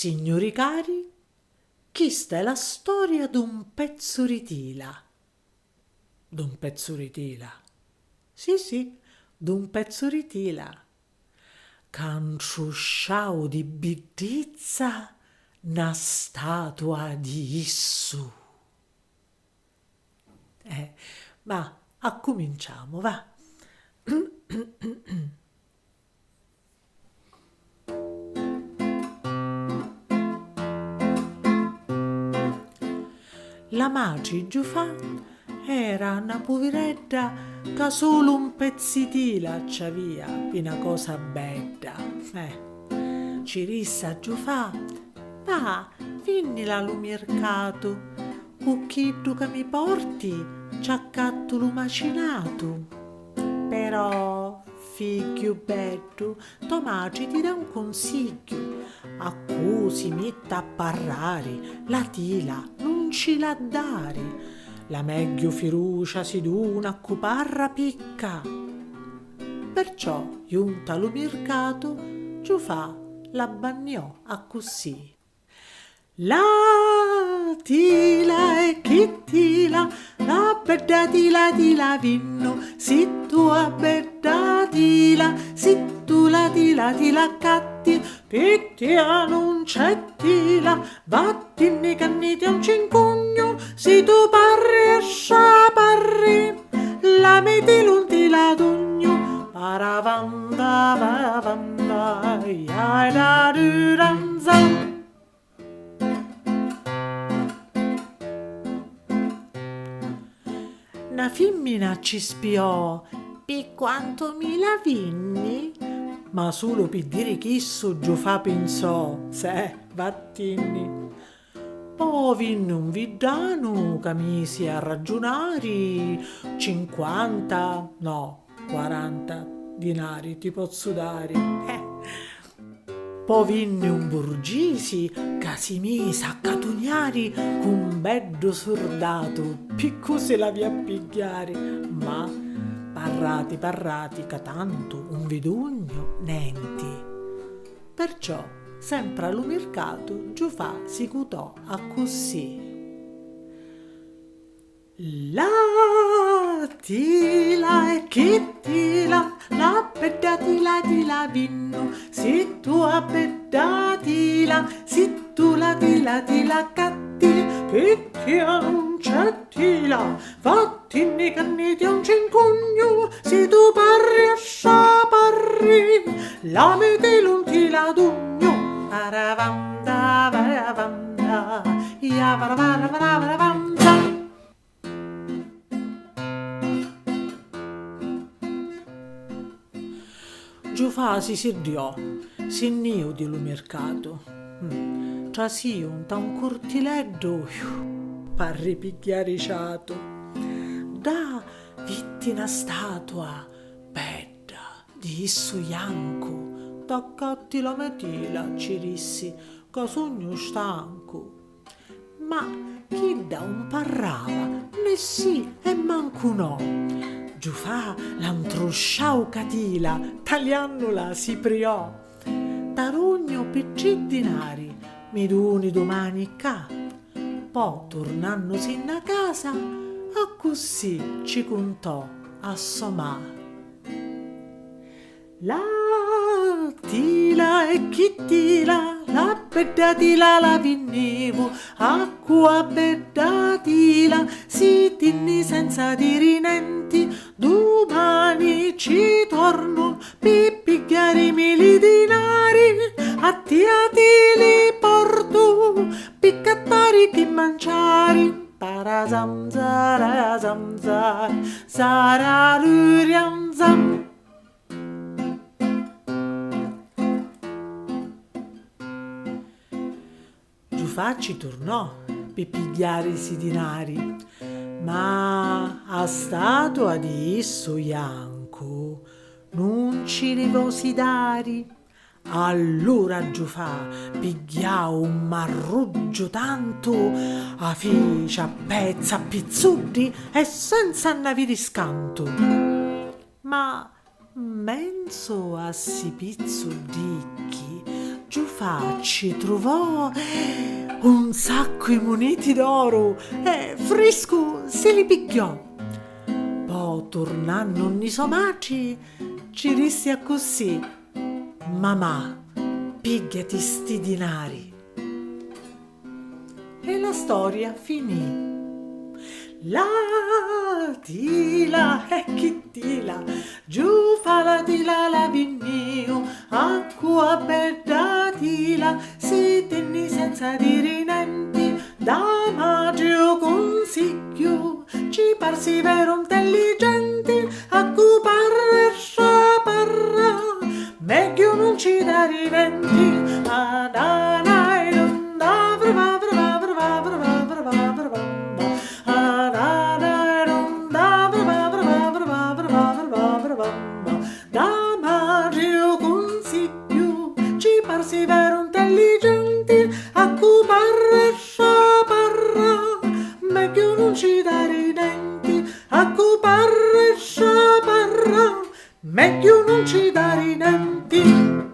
Signori cari, questa è la storia d'un pezzuritila. D'un pezzuritila. Sì, d'un pezzuritila. Canciusciau di biddizza na statua di issu. Ma accominciamo, va. La Maci Giufà era una poveredda che solo un pezzitila c'avia, una cosa bella. Ci rissa Giufà, va, vinnila allo mercato, cucchiddu che mi porti, c'accatto lo macinato. Però, figlio bello, Tomaci ti dà un consiglio, a cui si mette a parlare, la tila non ci la dare, la meglio firucia si duna a cuparra picca. Perciò, giunta allo mercato, Giufà la bagnò a così. La tila e chi tila, la bedda tila vinno, si tu a bedda tila, si tu la tila catti, pittia non c'è tila, vattini canniti a un cincugno, si tu parri e sciaparri, la meti non tila d'ugno, paravanda vavanda, da duranza. Una femmina ci spiò, per quanto mi la vinni? Ma solo per dire che isso Giufà pensò, vattini. Poi vinne un vidano che misi a ragionare 40 dinari ti posso dare. Poi vinne un borgisi che si mise a catugnare con un bello sordato, picco se la via a pigliare, ma parrati, che tanto un vidugno nenti. Perciò, sempre allo mercato, Giufà si cutò a così. La tila e chi tila, la bedda tila vinno, si tu a bedda tila, si tu la tila catti, pittia non c'è tila, vattini canniti a un cincugno, si tu parri a sciaparri, la meti non tila d'ugno, paravanda varavanda, varavanda. Giufà si sediò, si nio di lo mercato. Trasì un cortileddo, parri picchiariciato. Da vitti una statua, bella, di issu ianco. Taccatti la metila, ci rissi, che sogno stanco. Ma chi da un parrava, né sì e manco no. Giufà l'antrosciau catila, tagliandola si priò. Tarogno piccì dinari, mi duni domani ca. Poi tornandosi in casa, a così ci contò a somà. La tila e chi tila, la bedda tila la vinnevo, acqua bedda tila, si tinni senza dirinenti, domani ci torno, per pigliare mili dinari, a ti li porto, piccattari chi mangiari, parasam zarazam zar, zararuriam zam. Giufà ci tornò per pigliarsi i dinari, ma a statua di isso ianco non ci rivosi dari. Allora Giufà pigliò un marruggio tanto, a fice, a pezza, a pizzuddi e senza navi di scanto. Ma menzo a si pizzudicchi, Giufà fa ci trovò un sacco i moneti d'oro e Frisco se li pigliò. Poi tornando ogni suo maci ci disse così: mamma, pigliati sti dinari. E la storia finì. La tila e chi tila, giù fa la tila la vignio, acqua bella tila, si tenni senza dire niente, da maggio consiglio, ci parsi vero intelligenti, a cupare sciaparra, meglio non ci dare venti, da Mario consiglio, ci parsi vero intelligenti, a cupare sciaparra, meglio non ci dare i denti, a cupare sciaparra, meglio non ci dare i denti.